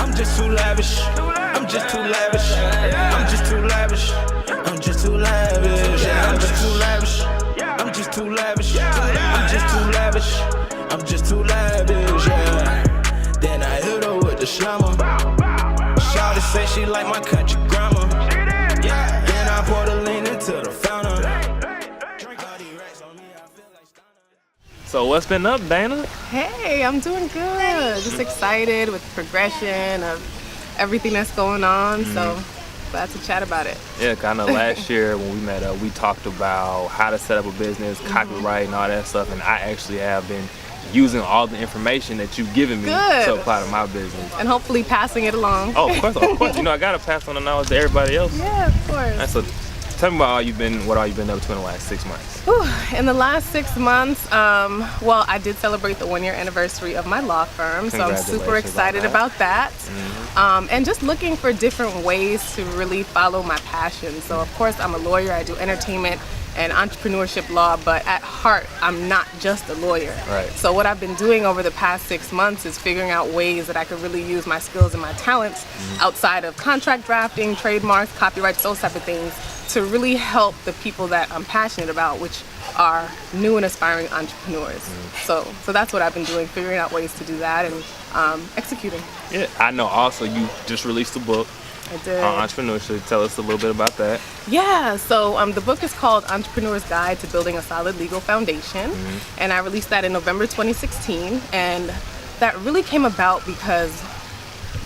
I'm just too lavish. I'm just too lavish. I'm just too lavish. I'm just too lavish. Yeah, I'm just too lavish. I'm just too lavish. I'm just too lavish. I'm just too lavish. Yeah. Then I hit her with the slammer. Shawty say she like my country grammar. Yeah. Then I pour the lean into the fountain. So what's been up, Dayna? Hey, I'm doing good. Just excited with the progression of everything that's going on. So glad to chat about it. Yeah, kind of last year when we met up, we talked about how to set up a business, copyright and all that stuff. And I actually have been using all the information that you've given me to apply to my business. And hopefully passing it along. Oh, of course. You know, I got to pass on the knowledge to everybody else. Yeah, of course. And so tell me about what all you've been up to in the last 6 months. Whew, in the last 6 months, well, I did celebrate the 1-year anniversary of my law firm, so I'm super excited about that. And just looking for different ways to really follow my passion. So of course I'm a lawyer, I do entertainment and entrepreneurship law, but at heart I'm not just a lawyer. Right. So what I've been doing over the past 6 months is figuring out ways that I could really use my skills and my talents outside of contract drafting, trademarks, copyrights, those type of things, to really help the people that I'm passionate about, which are new and aspiring entrepreneurs. So that's what I've been doing, figuring out ways to do that and executing. Yeah, I know also you just released a book. I did. On entrepreneurship. Tell us a little bit about that. Yeah, so the book is called Entrepreneur's Guide to Building a Solid Legal Foundation, and I released that in November 2016, and that really came about because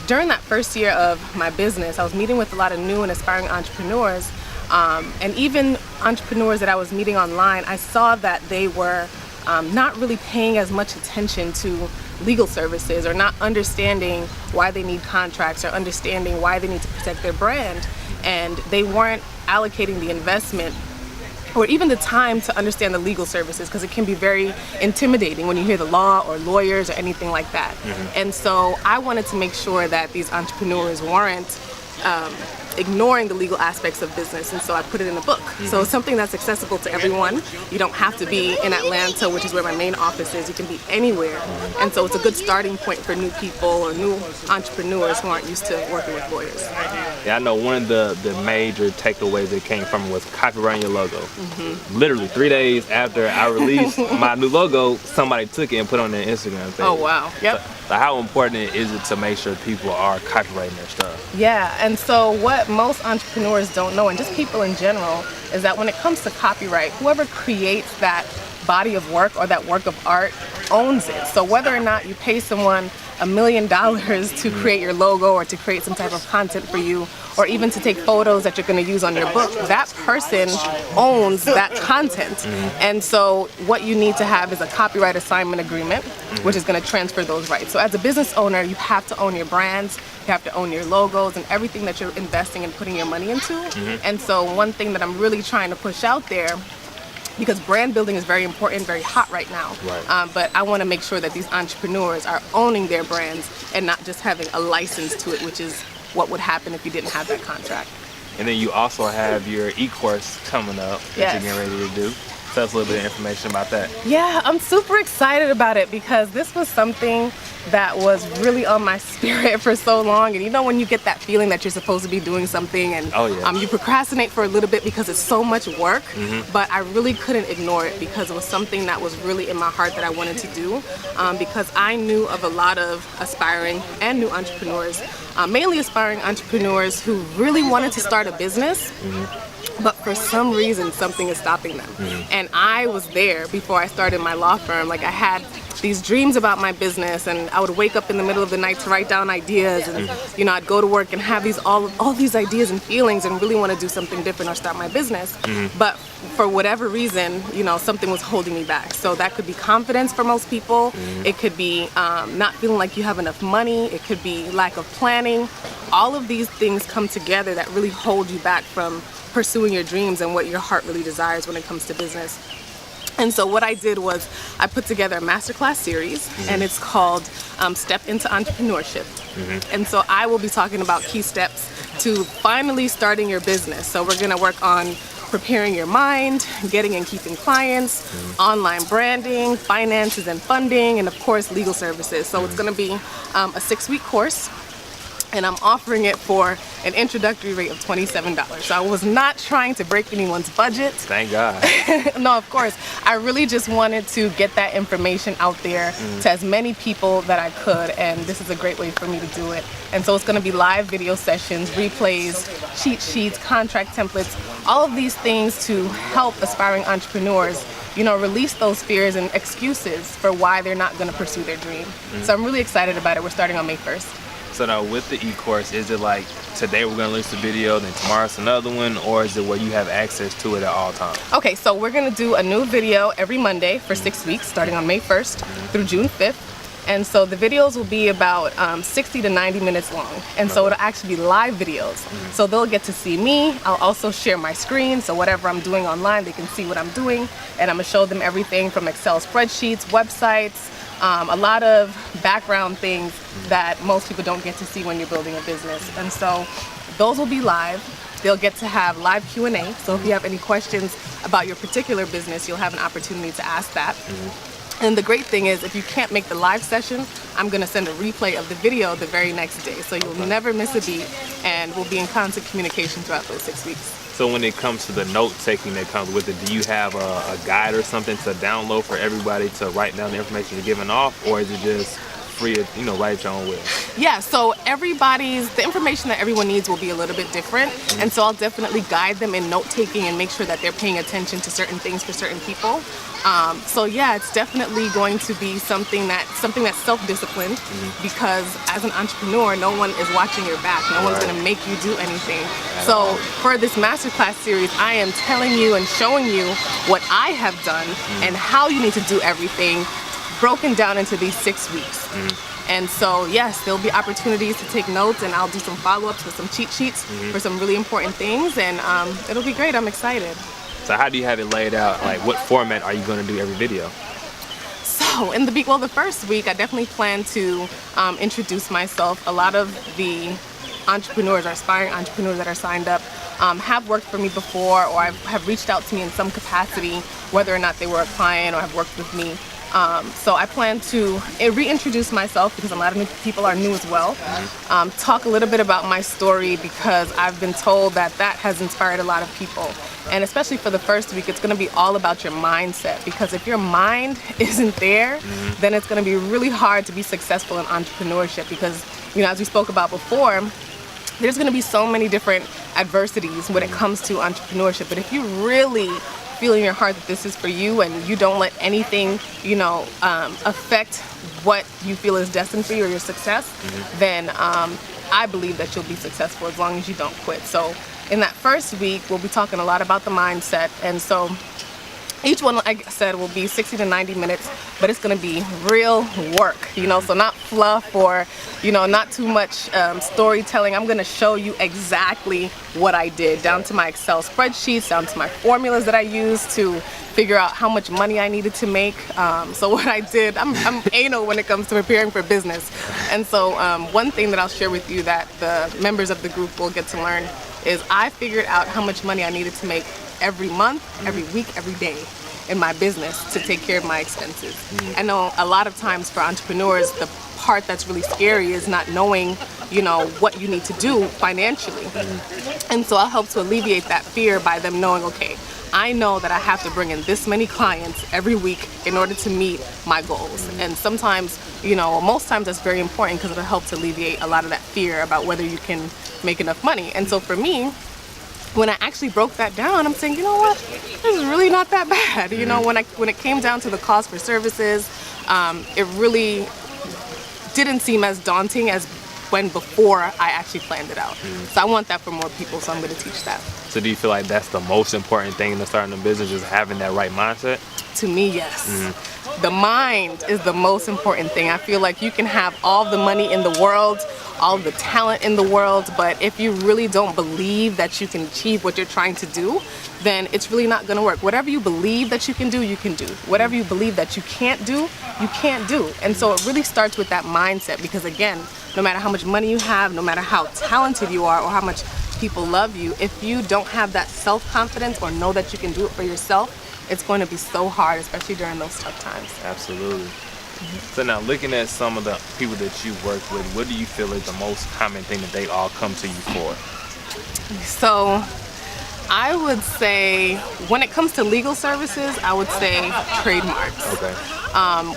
during that first year of my business, I was meeting with a lot of new and aspiring entrepreneurs, and even entrepreneurs that I was meeting online, I saw that they were not really paying as much attention to legal services, or not understanding why they need contracts, or understanding why they need to protect their brand, and they weren't allocating the investment or even the time to understand the legal services, because it can be very intimidating when you hear the law or lawyers or anything like that. And so I wanted to make sure that these entrepreneurs weren't ignoring the legal aspects of business, and so I put it in a book. So it's something that's accessible to everyone. You don't have to be in Atlanta, which is where my main office is. You can be anywhere, and so it's a good starting point for new people or new entrepreneurs who aren't used to working with lawyers. Yeah, I know one of the major takeaways that came from it was copywriting your logo. Literally 3 days after I released my new logo, somebody took it and put it on their Instagram page. Oh wow, yep. So how important is it to make sure people are copywriting their stuff? Yeah, and so what most entrepreneurs don't know, and just people in general, is that when it comes to copyright, whoever creates that body of work or that work of art owns it. So whether or not you pay someone $1 million to create your logo, or to create some type of content for you, or even to take photos that you're going to use on your book, that person owns that content. And so what you need to have is a copyright assignment agreement, which is going to transfer those rights. So as a business owner, you have to own your brands, you have to own your logos, and everything that you're investing and putting your money into. And so one thing that I'm really trying to push out there, because brand building is very important, very hot right now. But I want to make sure that these entrepreneurs are owning their brands and not just having a license to it, which is what would happen if you didn't have that contract. And then you also have your e-course coming up that you're getting ready to do. Tell us a little bit of information about that. Yeah, I'm super excited about it because this was something that was really on my spirit for so long. And you know when you get that feeling that you're supposed to be doing something and you procrastinate for a little bit because it's so much work, but I really couldn't ignore it because it was something that was really in my heart that I wanted to do, because I knew of a lot of aspiring and new entrepreneurs, mainly aspiring entrepreneurs who really wanted to start a business, but for some reason something is stopping them. And I was there before I started my law firm. Like I had these dreams about my business, and I would wake up in the middle of the night to write down ideas, and you know, I'd go to work and have these all these ideas and feelings and really want to do something different or start my business. But for whatever reason, you know, something was holding me back. So that could be confidence for most people. It could be not feeling like you have enough money. It could be lack of planning. All of these things come together that really hold you back from pursuing your dreams and what your heart really desires when it comes to business. And so what I did was I put together a Masterclass series, and it's called Step into Entrepreneurship. And so I will be talking about key steps to finally starting your business. So we're gonna work on preparing your mind, getting and keeping clients, online branding, finances and funding, and of course legal services. So it's gonna be a 6-week course. and I'm offering it for an introductory rate of $27. So I was not trying to break anyone's budget. Thank God. No, of course. I really just wanted to get that information out there to as many people that I could, and this is a great way for me to do it. And so it's going to be live video sessions, replays, cheat sheets, contract templates, all of these things to help aspiring entrepreneurs, you know, release those fears and excuses for why they're not going to pursue their dream. So I'm really excited about it. We're starting on May 1st. So now with the e-course, is it like today we're gonna release the video, then tomorrow's another one, or is it where you have access to it at all times? Okay, so we're gonna do a new video every Monday for 6 weeks, starting on May 1st through June 5th. And so the videos will be about 60 to 90 minutes long. And so it'll actually be live videos. So they'll get to see me. I'll also share my screen. So whatever I'm doing online, they can see what I'm doing. And I'm gonna show them everything from Excel spreadsheets, websites, a lot of background things that most people don't get to see when you're building a business. And so those will be live. They'll get to have live Q&A. So if you have any questions about your particular business, you'll have an opportunity to ask that. And the great thing is, if you can't make the live session, I'm gonna send a replay of the video the very next day. So you'll never miss a beat, and we'll be in constant communication throughout those 6 weeks. So when it comes to the note-taking that comes with it, do you have a guide or something to download for everybody to write down the information you're giving off, or is it just free to, you know, write your own way? Yeah, so the information that everyone needs will be a little bit different. And so I'll definitely guide them in note-taking and make sure that they're paying attention to certain things for certain people. So yeah, it's definitely going to be something that's self-disciplined, because as an entrepreneur, no one is watching your back. No one's going to make you do anything. So for this masterclass series, I am telling you and showing you what I have done and how you need to do everything, broken down into these 6 weeks. And so yes, there'll be opportunities to take notes, and I'll do some follow-ups with some cheat sheets for some really important things, and it'll be great. I'm excited. So how do you have it laid out? Like, what format are you going to do every video? So the first week, I definitely plan to introduce myself. A lot of the entrepreneurs or aspiring entrepreneurs that are signed up have worked for me before, or have reached out to me in some capacity, whether or not they were a client or have worked with me. So I plan to reintroduce myself, because a lot of new people are new as well. Talk a little bit about my story, because I've been told that has inspired a lot of people. And especially for the first week, it's going to be all about your mindset, because if your mind isn't there, then it's going to be really hard to be successful in entrepreneurship, because, you know, as we spoke about before, there's going to be so many different adversities when it comes to entrepreneurship. But if you really feel in your heart that this is for you, and you don't let anything, you know, affect what you feel is destined for you or your success, then I believe that you'll be successful as long as you don't quit. So in that first week, we'll be talking a lot about the mindset. And so each one, like I said, will be 60 to 90 minutes, but it's going to be real work, you know, so not fluff or, you know, not too much storytelling. I'm going to show you exactly what I did, down to my Excel spreadsheets, down to my formulas that I used to figure out how much money I needed to make. So what I did, I'm anal when it comes to preparing for business. And so one thing that I'll share with you that the members of the group will get to learn is I figured out how much money I needed to make every month, every week, every day in my business to take care of my expenses. I know a lot of times for entrepreneurs, the part that's really scary is not knowing, you know, what you need to do financially. And so I'll help to alleviate that fear by them knowing, okay, I know that I have to bring in this many clients every week in order to meet my goals. And sometimes, you know, most times that's very important, because it'll help to alleviate a lot of that fear about whether you can make enough money. And so for me, when I actually broke that down, I'm saying, you know what, this is really not that bad. You know, when it came down to the cost for services, it really didn't seem as daunting as when before I actually planned it out. So I want that for more people, so I'm going to teach that. So do you feel like that's the most important thing in starting a business, just having that right mindset? To me, yes. The mind is the most important thing. I feel like you can have all the money in the world, all the talent in the world, but if you really don't believe that you can achieve what you're trying to do, then it's really not going to work. Whatever you believe that you can do, you can do. Whatever you believe that you can't do, you can't do. And so it really starts with that mindset, because again, no matter how much money you have, no matter how talented you are or how much people love you, if you don't have that self-confidence or know that you can do it for yourself, it's going to be so hard, especially during those tough times. Absolutely. So now, looking at some of the people that you work with, what do you feel is the most common thing that they all come to you for? So I would say when it comes to legal services, I would say trademarks. Okay.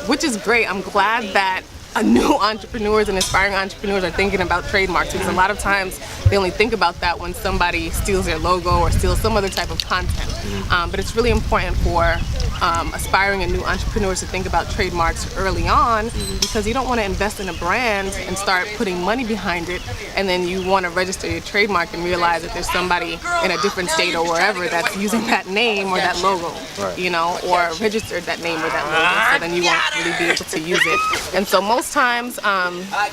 Which is great. I'm glad that new entrepreneurs and aspiring entrepreneurs are thinking about trademarks, because a lot of times they only think about that when somebody steals their logo or steals some other type of content. But it's really important for aspiring and new entrepreneurs to think about trademarks early on, because you don't want to invest in a brand and start putting money behind it, and then you want to register your trademark and realize that there's somebody in a different state or wherever that's using that name or that logo, you know, or registered that name or that logo, so then you won't really be able to use it. And so most times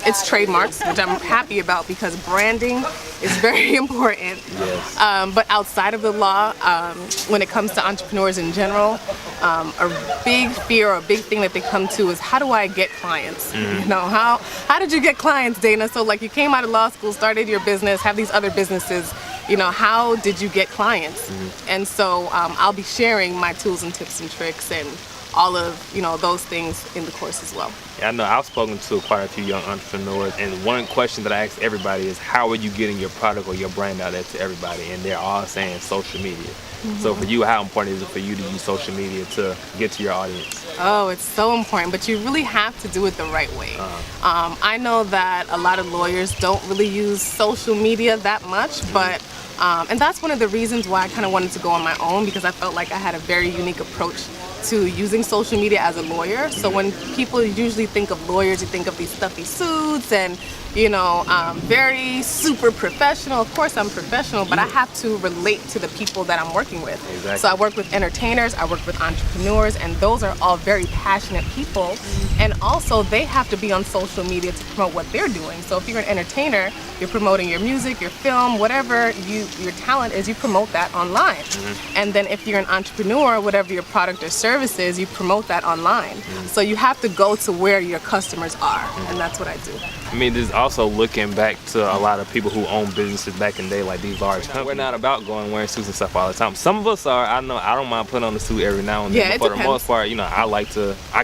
it's trademarks, which I'm happy about, because branding is very important. Yes. But outside of the law, when it comes to entrepreneurs in general, a big fear or a big thing that they come to is, how do I get clients? You know, how did you get clients, Dayna? So like, you came out of law school, started your business, have these other businesses, you know, how did you get clients? And so I'll be sharing my tools and tips and tricks and all of, you know, those things in the course as well. Yeah, I know I've spoken to quite a few young entrepreneurs, and one question that I ask everybody is, how are you getting your product or your brand out there to everybody? And they're all saying social media. So for you, how important is it for you to use social media to get to your audience? Oh, it's so important, but you really have to do it the right way. I know that a lot of lawyers don't really use social media that much, but and that's one of the reasons why I kind of wanted to go on my own, because I felt like I had a very unique approach to using social media as a lawyer. So when people usually think of lawyers, you think of these stuffy suits and, you know, very super professional. Of course I'm professional, but I have to relate to the people that I'm working with. Exactly. So I work with entertainers, I work with entrepreneurs, and those are all very passionate people. And also they have to be on social media to promote what they're doing. So if you're an entertainer, you're promoting your music, your film, whatever your talent is, you promote that online. And then if you're an entrepreneur, whatever your product or service is, you promote that online. So you have to go to where your customers are, and that's what I do. I mean, this is also looking back to a lot of people who own businesses back in the day, like these large companies. We're not about going wearing suits and stuff all the time. Some of us are. I know I don't mind putting on the suit every now and then, Yeah, but for the most part, you know, I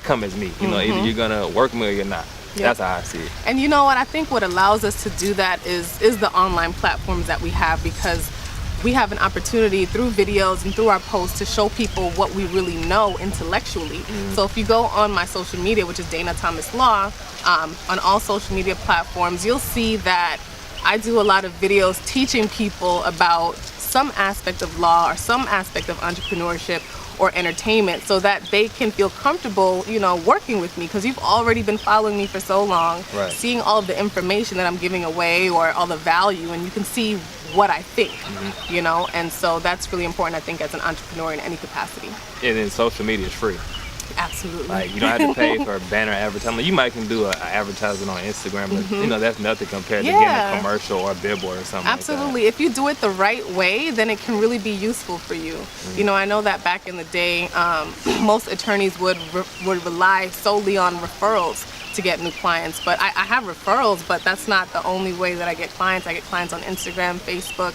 come as me. You know, either you're gonna work me or you're not. That's how I see it. And you know what? I think what allows us to do that is the online platforms that we have, because we have an opportunity through videos and through our posts to show people what we really know intellectually. So if you go on my social media, which is Dayna Thomas Law, on all social media platforms, you'll see that I do a lot of videos teaching people about some aspect of law or some aspect of entrepreneurship or entertainment, so that they can feel comfortable, you know, working with me, because you've already been following me for so long, seeing all of the information that I'm giving away or all the value, and you can see what I think, you know, and so that's really important, I think, as an entrepreneur in any capacity. And then social media is free. Absolutely. Like, you don't have to pay for a banner advertisement. You might can do an advertisement on Instagram, but you know, that's nothing compared to getting a commercial or a billboard or something. Absolutely. Like that. If you do it the right way, then it can really be useful for you. You know, I know that back in the day, most attorneys would rely solely on referrals to get new clients, but I have referrals, but that's not the only way that I get clients. I get clients on Instagram, Facebook,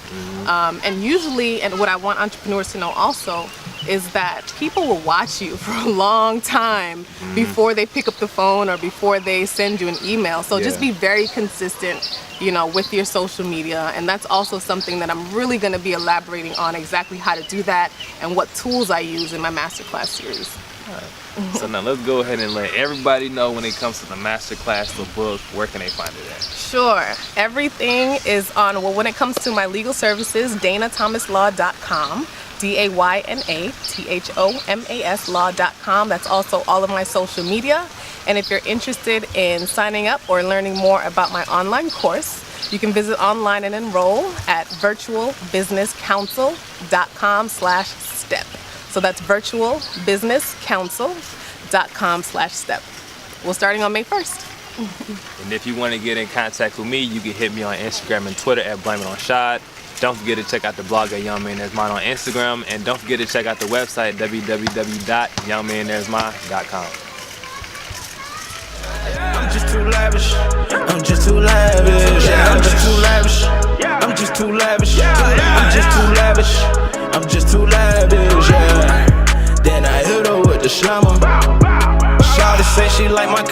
and usually, and what I want entrepreneurs to know also is that people will watch you for a long time before they pick up the phone or before they send you an email. So just be very consistent, you know, with your social media. And that's also something that I'm really going to be elaborating on, exactly how to do that and what tools I use in my Masterclass series. All right. So now let's go ahead and let everybody know, when it comes to the Masterclass, the book, where can they find it at? Sure. Everything is on, well, when it comes to my legal services, DaynaThomasLaw.com. DaynaThomas law.com. That's also all of my social media. And if you're interested in signing up or learning more about my online course, you can visit online and enroll at virtualbusinesscouncil.com/step. So that's virtualbusinesscouncil.com/step. We're starting on May 1st. And if you want to get in contact with me, you can hit me on Instagram and Twitter at BlameItOnShad. Don't forget to check out the blog at millionairesmind on Instagram, and don't forget to check out the website www.millionairesmind.com. I'm just too lavish. I'm just too lavish. I'm just too lavish. I'm just too lavish. I'm just too lavish. I'm just too lavish. Then I hit her with the slammer. Shawty say she like my